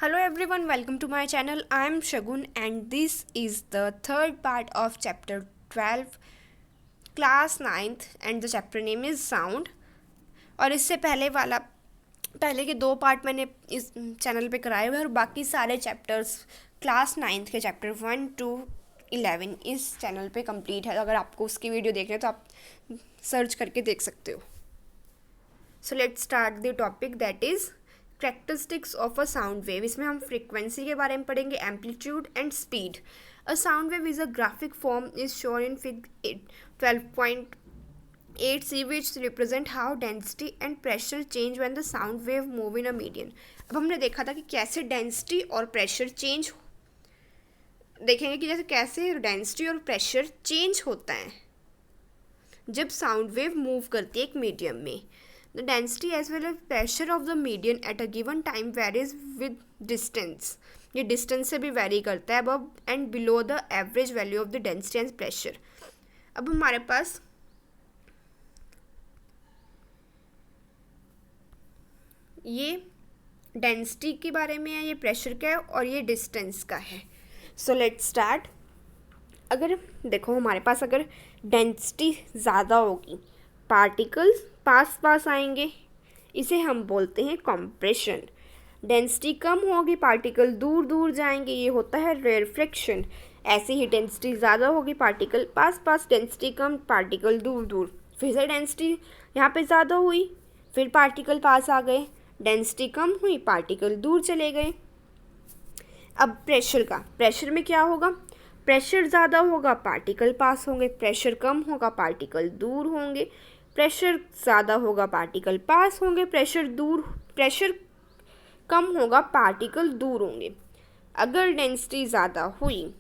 Hello everyone, welcome to my channel. I am Shagun and this is the third part of chapter 12, class ninth, and the chapter name is sound. और इससे पहले के दो part मैंने इस channel पे कराए हुए हैं और बाकी सारे चैप्टर्स क्लास नाइन्थ के चैप्टर 1 to 11 इस चैनल पे कंप्लीट है. अगर आपको उसकी वीडियो देखनी है तो आप सर्च करके देख सकते हो. So let's start the topic that is characteristics of a sound wave. इसमें हम फ्रीक्वेंसी के बारे में पढ़ेंगे, amplitude and speed. A sound wave is a graphic form is shown in fig 12.8c which represent how density and pressure change when the sound wave move in a medium. अब हमने देखा था कि कैसे डेंसिटी और pressure change देखेंगे कि जैसे कैसे डेंसिटी और प्रेशर चेंज होता है जब साउंड वेव मूव करती है एक मीडियम में. The density as well as pressure of the medium at a given time varies with distance. ये distance से भी vary करता है above and below the average value of the density and pressure. अब हमारे पास ये density के बारे में है, ये pressure का है और ये distance का है. So let's start. अगर देखो हमारे पास अगर density ज़्यादा होगी, पार्टिकल्स पास आएंगे, इसे हम बोलते हैं कॉम्प्रेशन. डेंसिटी कम होगी, पार्टिकल दूर जाएंगे, ये होता है रेरफ्रैक्शन. ऐसे ही डेंसिटी ज़्यादा होगी, पार्टिकल पास, डेंसिटी कम, पार्टिकल दूर. फिर से डेंसिटी यहाँ पे ज़्यादा हुई, फिर पार्टिकल पास आ गए, डेंसिटी कम हुई, पार्टिकल दूर चले गए. अब प्रेशर में क्या होगा? प्रेशर ज़्यादा होगा, पार्टिकल पास होंगे, प्रेशर कम होगा, पार्टिकल दूर होंगे. प्रेशर ज़्यादा होगा, पार्टिकल पास होंगे, प्रेशर कम होगा, पार्टिकल दूर होंगे. अगर डेंसिटी ज़्यादा हुई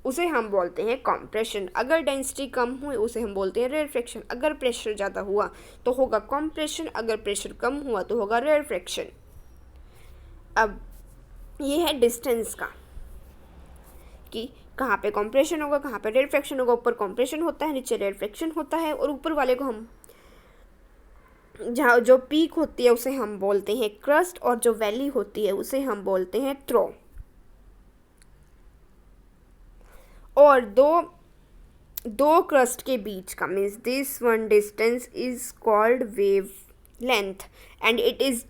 उसे हम बोलते हैं कॉम्प्रेशन, अगर डेंसिटी कम हुई उसे हम बोलते हैं रेरफ्रैक्शन. अगर प्रेशर ज़्यादा हुआ तो होगा कॉम्प्रेशन, अगर प्रेशर कम हुआ तो होगा रेरफ्रैक्शन. अब ये है डिस्टेंस का कि कहाँ पे कॉम्प्रेशन होगा, कहाँ पे रेरफ्रैक्शन होगा. ऊपर कॉम्प्रेशन होता है, नीचे रेरफ्रैक्शन होता है, और ऊपर वाले को हम जहाँ जो पीक होती है उसे हम बोलते हैं क्रस्ट, और जो वैली होती है उसे हम बोलते हैं थ्रो. और दो क्रस्ट के बीच का means this one distance is called wave length and it is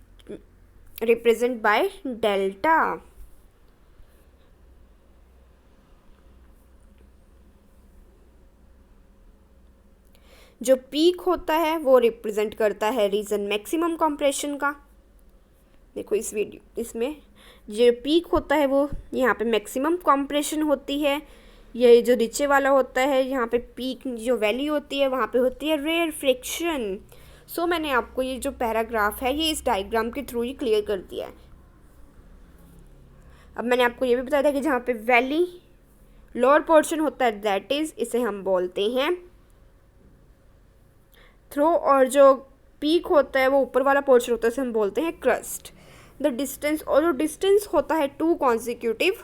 represent by delta. जो पीक होता है वो रिप्रेजेंट करता है रीजन मैक्सिमम कंप्रेशन का. देखो इसमें जो पीक होता है वो यहाँ पे मैक्सिमम कंप्रेशन होती है. ये जो नीचे वाला होता है यहाँ पे पीक जो वैली होती है वहाँ पे होती है रेरफ्रैक्शन. सो मैंने आपको ये जो पैराग्राफ है ये इस डायग्राम के थ्रू ही क्लियर कर दिया है. अब मैंने आपको ये भी बताया था कि जहाँ पे वैली लोअर पोर्शन होता है दैट इज़ इसे हम बोलते हैं थ्रो, और जो पीक होता है वो ऊपर वाला पोर्शन होता है उसे हम बोलते हैं क्रस्ट. द डिस्टेंस, और जो डिस्टेंस होता है टू कॉन्जिक्यूटिव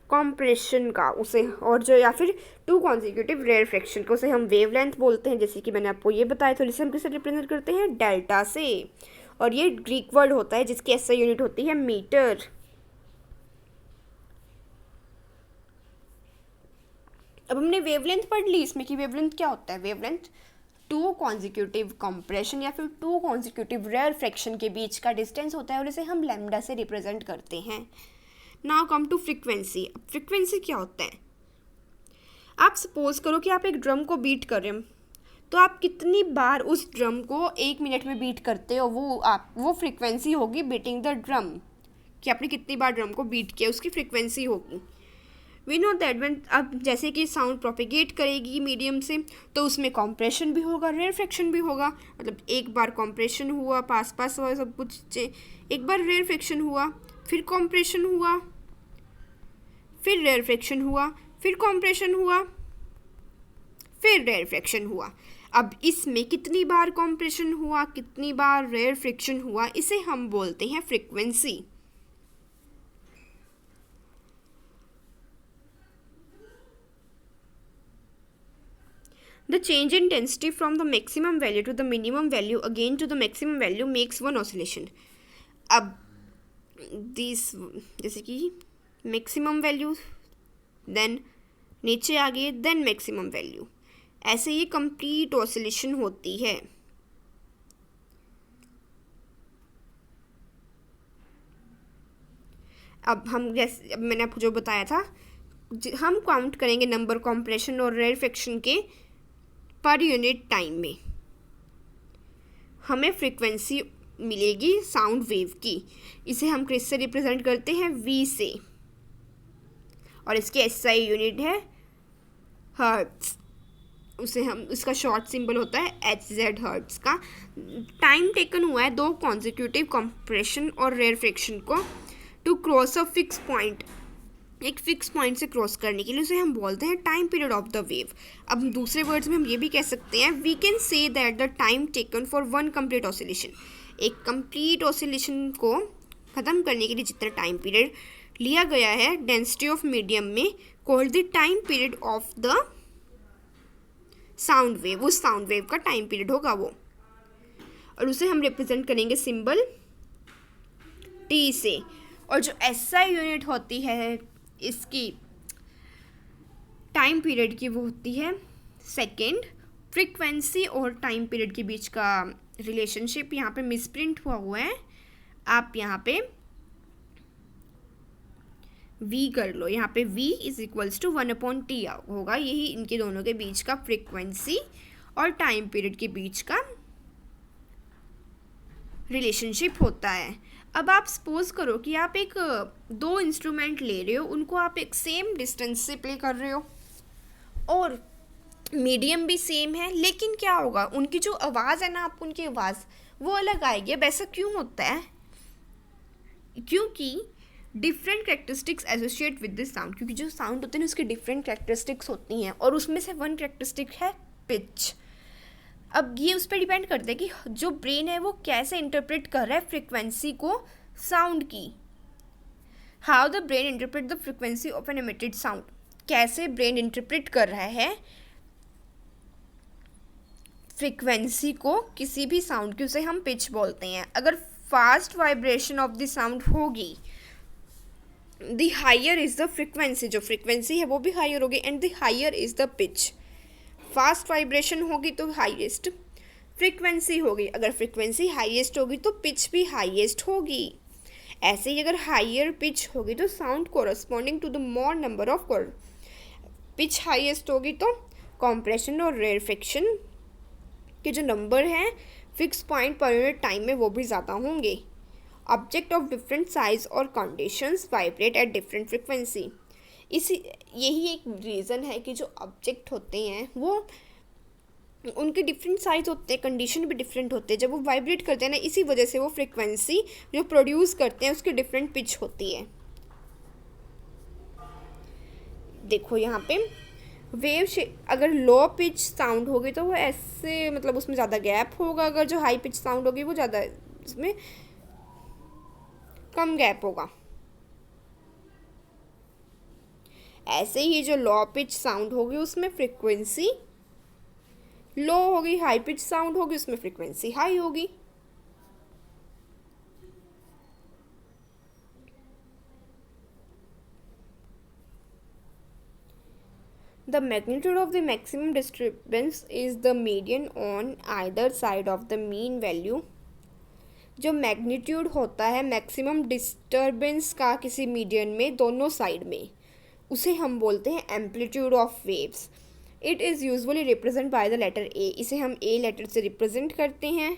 कॉम्प्रेशन का उसे, और जो या फिर टू कॉन्जिक्यूटिव रेरफ्रैक्शन का उसे हम वेवलेंथ बोलते हैं. जैसे कि मैंने आपको ये बताया तो इसे हम किससे रिप्रेजेंट करते हैं? डेल्टा से. और ये ग्रीक वर्ड होता है जिसकी ऐसा यूनिट होती है मीटर. अब हमने वेवलेंथ पढ़ ली. इसमें कि वेवलेंथ क्या होता है? वेवलेंथ टू कॉन्जिक्यूटिव कंप्रेशन या फिर टू कॉन्जिक्यूटिव रेरफ्रैक्शन के बीच का डिस्टेंस होता है और इसे हम लैम्डा से रिप्रेजेंट करते हैं. Now come to frequency. अब फ्रीक्वेंसी क्या होता है? आप सपोज करो कि आप एक ड्रम को बीट कर रहे हैं, तो आप कितनी बार उस ड्रम को एक मिनट में बीट करते हो वो फ्रीक्वेंसी होगी बीटिंग द ड्रम. कि आपने कितनी बार ड्रम को बीट किया उसकी फ्रीक्वेंसी होगी. वी नो दैट व्हेन अब जैसे कि साउंड प्रोपिगेट करेगी मीडियम से तो उसमें कॉम्प्रेशन भी होगा, रेरफ्रैक्शन भी होगा. मतलब एक बार कॉम्प्रेशन हुआ, पास हुआ, सब कुछ एक बार रेरफ्रैक्शन हुआ, फिर कॉम्प्रेशन हुआ, फिर रेरफ्रैक्शन हुआ, फिर कॉम्प्रेशन हुआ, फिर रेरफ्रैक्शन हुआ. अब इसमें कितनी बार कॉम्प्रेशन हुआ, कितनी बार रेरफ्रैक्शन हुआ, इसे हम बोलते हैं frequency. The change in density from the maximum value to the minimum value again to the maximum value makes one oscillation. अब दिस, जैसे कि मैक्सिमम वैल्यू, देन नीचे आ गए, देन मैक्सिमम वैल्यू, ऐसे ये कंप्लीट ऑसिलेशन होती है। अब हम जैसे अब मैंने आपको जो बताया था, हम काउंट करेंगे नंबर कॉम्प्रेशन और रेयरफेक्शन के पर यूनिट टाइम में। हमें फ्रीक्वेंसी मिलेगी साउंड वेव की, इसे हम किससे रिप्रेजेंट करते हैं, वी से, और इसकी एसआई यूनिट है हर्ट्स। उसे हम, इसका शॉर्ट सिंबल होता है HZ हर्ट्स का। टाइम टेकन हुआ है 2 कॉन्जिक्यूटिव कंप्रेशन और रेयरफेक्शन को to cross a fix point, एक फिक्स पॉइंट से क्रॉस करने के लिए उसे हम बोलते हैं time period of the wave. अब दूसरे वर्ड्स में हम ये भी कह सकते हैं, we can say that the time taken for one complete oscillation, एक कंप्लीट ऑसिलेशन को ख़त्म करने के लिए जितना टाइम पीरियड लिया गया है डेंसिटी ऑफ मीडियम में, called the time period of the sound wave, उस साउंड वेव का टाइम पीरियड होगा वो, और उसे हम रिप्रेजेंट करेंगे सिंबल T से। और जो SI यूनिट होती है इसकी टाइम पीरियड की, वो होती है सेकेंड। फ्रीक्वेंसी और टाइम पीरियड के बीच का रिलेशनशिप यहाँ पे मिसप्रिंट हुआ है, आप यहाँ पे V कर लो, यहाँ पे V is equals to 1/T होगा, यही इनके दोनों के बीच का फ्रीक्वेंसी और टाइम पीरियड के बीच का रिलेशनशिप होता है। अब आप सपोज करो कि आप एक 2 इंस्ट्रूमेंट ले रहे हो, उनको आप एक सेम डिस्टेंस से प्ले कर रहे हो और मीडियम भी सेम है, लेकिन क्या होगा, उनकी जो आवाज़ है ना, आप उनकी आवाज़ वो अलग आएगी। अब ऐसा क्यों होता है, क्योंकि different characteristics associate with this sound, क्योंकि जो साउंड होते हैं उसकी डिफरेंट कैरेक्टरिस्टिक्स होती हैं, और उसमें से वन कैरेक्टरिस्टिक है पिच। अब ये उस पर डिपेंड करता है कि जो ब्रेन है वो कैसे इंटरप्रेट कर रहा है फ्रीक्वेंसी को साउंड की। How the brain interpret the frequency of an emitted sound, कैसे ब्रेन इंटरप्रेट कर रहा है फ्रीक्वेंसी को किसी भी साउंड की, उसे हम पिच बोलते हैं। अगर fast vibration of the sound होगी, the higher is the frequency, जो फ्रीक्वेंसी है वो भी हायर होगी, and the higher is the pitch. Fast vibration होगी तो हाईएस्ट फ्रीक्वेंसी होगी, अगर फ्रीक्वेंसी हाईएस्ट होगी तो पिच भी हाईएस्ट होगी। ऐसे ही अगर हायर पिच होगी तो sound corresponding to the more number of chord, pitch highest होगी तो कॉम्प्रेशन और रेयरफेक्शन के जो नंबर हैं फिक्स पॉइंट पर यूनिट टाइम में वो भी ज़्यादा होंगे। ऑब्जेक्ट ऑफ डिफरेंट साइज और conditions vibrate at different frequency, यही एक रीज़न है कि जो ऑब्जेक्ट होते हैं वो उनके डिफरेंट साइज होते हैं, कंडीशन भी डिफरेंट होते हैं, जब वो वाइब्रेट करते हैं ना, इसी वजह से वो फ्रीक्वेंसी जो प्रोड्यूस करते हैं उसकी डिफरेंट पिच होती है। देखो यहाँ पे वेव अगर लो पिच साउंड होगी तो वो ऐसे, मतलब उसमें ज़्यादा गैप होगा, अगर जो हाई पिच साउंड होगी वो ज़्यादा, उसमें कम गैप होगा। ऐसे ही जो लो पिच साउंड होगी उसमें फ्रीक्वेंसी लो होगी, हाई पिच साउंड होगी उसमें फ्रीक्वेंसी हाई होगी। The magnitude of the maximum disturbance is the median on either side of the mean value। जो मैग्नीट्यूड होता है मैक्सिमम डिस्टर्बेंस का किसी मीडियन में दोनों साइड में, उसे हम बोलते हैं amplitude of waves. It is usually represent by the letter A, इसे हम ए लेटर से रिप्रेजेंट करते हैं।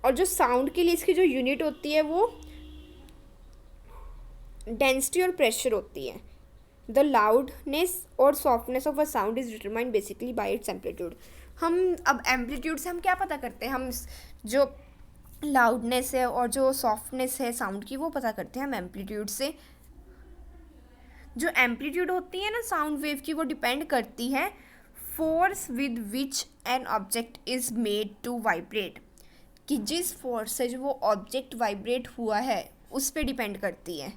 और जो साउंड के लिए इसकी जो यूनिट होती है वो डेंसिटी और प्रेशर होती है। द लाउडनेस और softness of a sound is determined basically bye it's amplitude. हम अब एम्पलीट्यूड से हम क्या पता करते हैं, हम जो लाउडनेस है और जो सॉफ्टनेस है साउंड की वो पता करते हैं हम एम्पलीट्यूड से। जो एम्पलीट्यूड होती है ना साउंड वेव की, वो डिपेंड करती है force with which an object is made to vibrate, कि जिस फोर्स से जो वो ऑब्जेक्ट वाइब्रेट हुआ है उस पर डिपेंड करती है।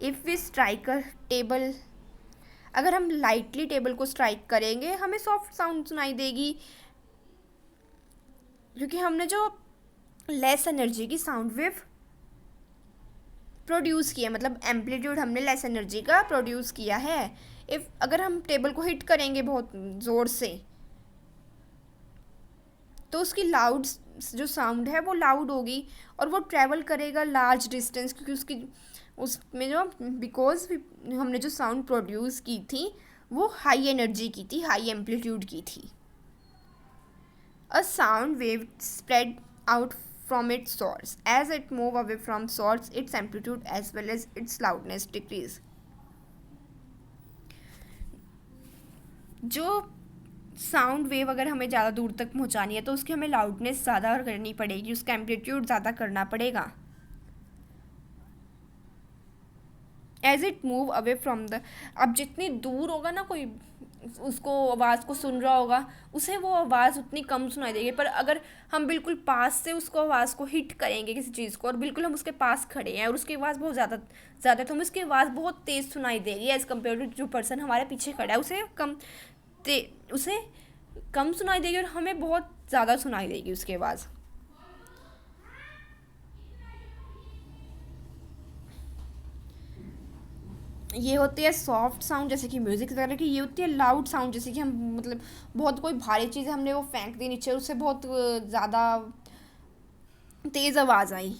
If we strike a table, अगर हम लाइटली टेबल को स्ट्राइक करेंगे हमें सॉफ्ट साउंड सुनाई देगी, क्योंकि हमने जो लेस एनर्जी की साउंड वेव प्रोड्यूस किया, मतलब एम्पलीट्यूड हमने लेस एनर्जी का प्रोड्यूस किया है। इफ़ अगर हम टेबल को हिट करेंगे बहुत ज़ोर से तो उसकी लाउड जो साउंड है वो लाउड होगी और वो ट्रैवल करेगा लार्ज डिस्टेंस, क्योंकि उसकी उसमें जो बिकॉज हमने जो साउंड प्रोड्यूस की थी वो हाई एनर्जी की थी, हाई एम्पलीट्यूड की थी। A sound wave spread out from its source. As it moves away from source, its amplitude as well as its loudness decrease. जो साउंड वेव अगर हमें ज़्यादा दूर तक पहुंचानी है तो उसकी हमें लाउडनेस ज़्यादा करनी पड़ेगी, उसका एम्पलीट्यूड ज़्यादा करना पड़ेगा। As it move away from the, अब जितनी दूर होगा ना कोई उसको आवाज़ को सुन रहा होगा उसे वो आवाज़ उतनी कम सुनाई देगी, पर अगर हम बिल्कुल पास से उसको आवाज़ को हिट करेंगे किसी चीज़ को और बिल्कुल हम उसके पास खड़े हैं और उसकी आवाज़ बहुत ज़्यादा ज़्यादा तो हमें उसकी आवाज़ बहुत तेज़ सुनाई देगी एज़ कम्पेयर टू जो पर्सन हमारे पीछे खड़ा है उसे कम सुनाई देगी और हमें बहुत ज़्यादा सुनाई देगी उसकी आवाज़। ये होती है सॉफ्ट साउंड जैसे कि म्यूज़िक वगैरह की, ये होती है लाउड साउंड जैसे कि हम मतलब बहुत कोई भारी चीज़ हमने वो फेंक दी नीचे, उससे बहुत ज़्यादा तेज़ आवाज़ आई।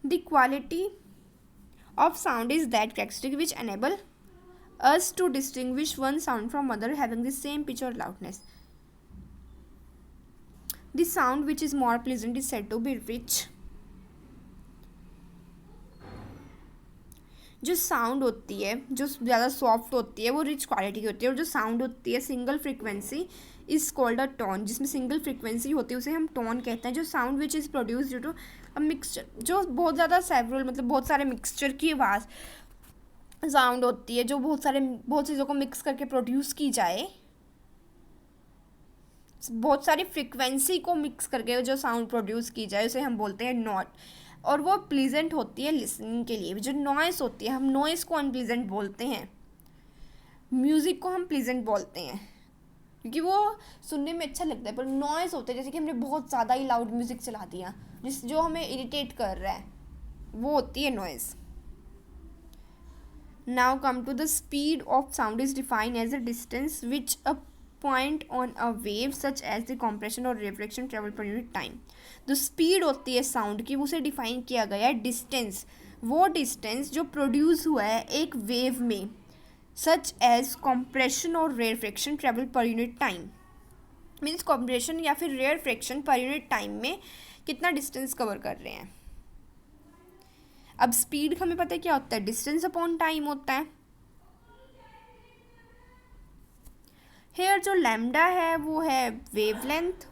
The quality of sound is that characteristic which enable us to distinguish one sound from other having the same pitch or loudness. The sound which is more pleasant is said to be rich. जो sound होती है जो ज़्यादा soft होती है वो rich quality की होती है, और जो साउंड होती है single frequency is called a tone, जिसमें सिंगल फ्रीक्वेंसी होती है उसे हम टोन कहते हैं। जो sound which is produce due to a mixture, जो बहुत ज़्यादा सेवरल मतलब बहुत सारे मिक्सचर की आवाज़ साउंड होती है, जो बहुत चीज़ों को मिक्स करके प्रोड्यूस की जाए, बहुत सारी फ्रीक्वेंसी को मिक्स करके जो साउंड प्रोड्यूस की जाए उसे हम बोलते हैं नॉट, और वो प्लीजेंट होती है लिसनिंग के लिए। जो नॉइस होती है हम नॉइस को अनप्लीजेंट बोलते हैं, म्यूज़िक को हम प्लीजेंट बोलते हैं क्योंकि वो सुनने में अच्छा लगता है, पर नॉइस होता है जैसे कि हमने बहुत ज़्यादा ही लाउड म्यूज़िक चला दिया जो हमें इरिटेट कर रहा है, वो होती है noise. Now come to the speed of sound is defined as a distance which a point on a wave such as the compression or reflection travel per unit time. जो स्पीड होती है sound की उसे define किया गया है distance, वो distance जो प्रोड्यूस हुआ है एक वेव में, सच एज कॉम्प्रेशन और rarefaction travel per unit time. Means compression या फिर rarefaction per unit time में कितना डिस्टेंस कवर कर रहे हैं। अब स्पीड हमें पता है क्या होता है, डिस्टेंस अपॉन टाइम होता है। हेयर जो लैम्डा है वो है वेवलेंथ,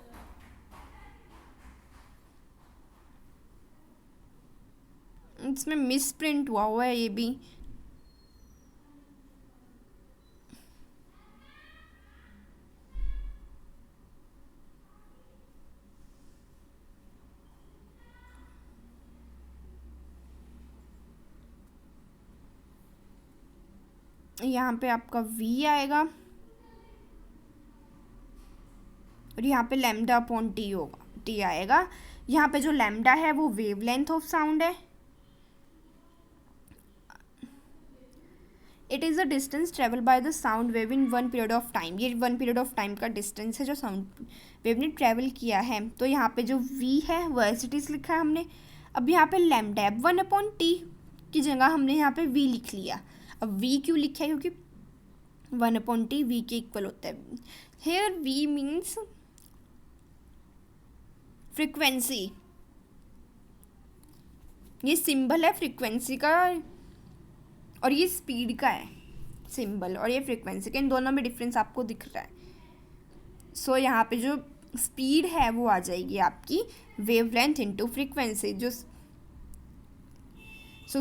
इसमें मिस प्रिंट हुआ है ये भी, यहाँ पे आपका वी आएगा और यहाँ पे लैम्डा अपॉन टी होगा, टी आएगा। यहाँ पे जो लैम्डा है वो वेवलेंथ ऑफ साउंड है। It is the distance travel by the sound wave in one period of time, ये वन पीरियड ऑफ टाइम का डिस्टेंस है जो साउंड वेव ने ट्रेवल किया है। तो यहाँ पे जो वी है वो एज इट इज़ लिखा है हमने। अब यहाँ पे लैम्डा है, वन अपॉन टी की जगह हमने यहाँ पे वी लिख लिया। अब वी क्यों लिखा है, क्योंकि वन अपॉन टी वी के इक्वल होता है। हेयर वी मीन्स फ्रीक्वेंसी, ये सिंबल है फ्रीक्वेंसी का और ये स्पीड का है सिंबल, और ये फ्रीक्वेंसी का, इन दोनों में डिफरेंस आपको दिख रहा है। सो यहाँ पे जो स्पीड है वो आ जाएगी आपकी वेवलेंथ इनटू फ्रीक्वेंसी। जो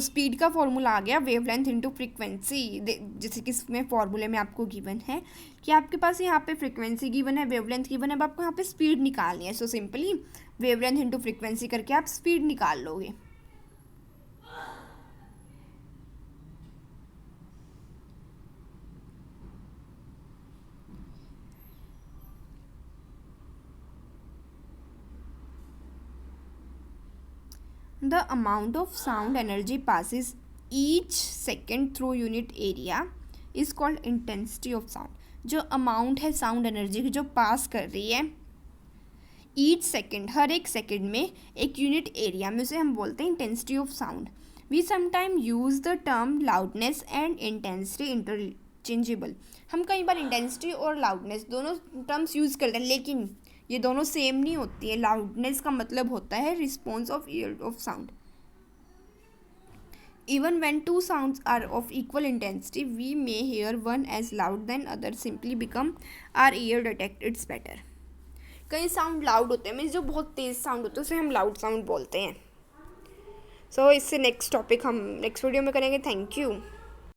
स्पीड का फॉर्मूला आ गया वेवलेंथ इनटू फ्रीक्वेंसी, जैसे कि इसमें फॉर्मूले में आपको गिवन है कि आपके पास यहाँ पे फ्रीक्वेंसी गिवन है, वेवलेंथ गिवन है, अब आपको यहाँ पे स्पीड निकालनी है। So simply wavelength into frequency करके आप स्पीड निकाल लोगे। The amount of sound energy passes each second through unit area is called intensity of sound. जो अमाउंट है साउंड एनर्जी की जो पास कर रही है ईच सेकेंड, हर एक सेकेंड में एक यूनिट एरिया में, उसे हम बोलते हैं intensity of sound. We sometime use the term loudness and intensity interchangeable. हम कई बार इंटेंसिटी और लाउडनेस दोनों टर्म्स यूज़ करते हैं, लेकिन ये दोनों सेम नहीं होती है। लाउडनेस का मतलब होता है response of year of sound. Even when two sounds are of equal intensity, we may hear one as loud than other simply become our ear detect it's better. कई साउंड लाउड होते हैं, means जो बहुत तेज़ sound होते हैं उसे हम लाउड साउंड बोलते हैं। सो इससे नेक्स्ट टॉपिक हम नेक्स्ट वीडियो में करेंगे। Thank you.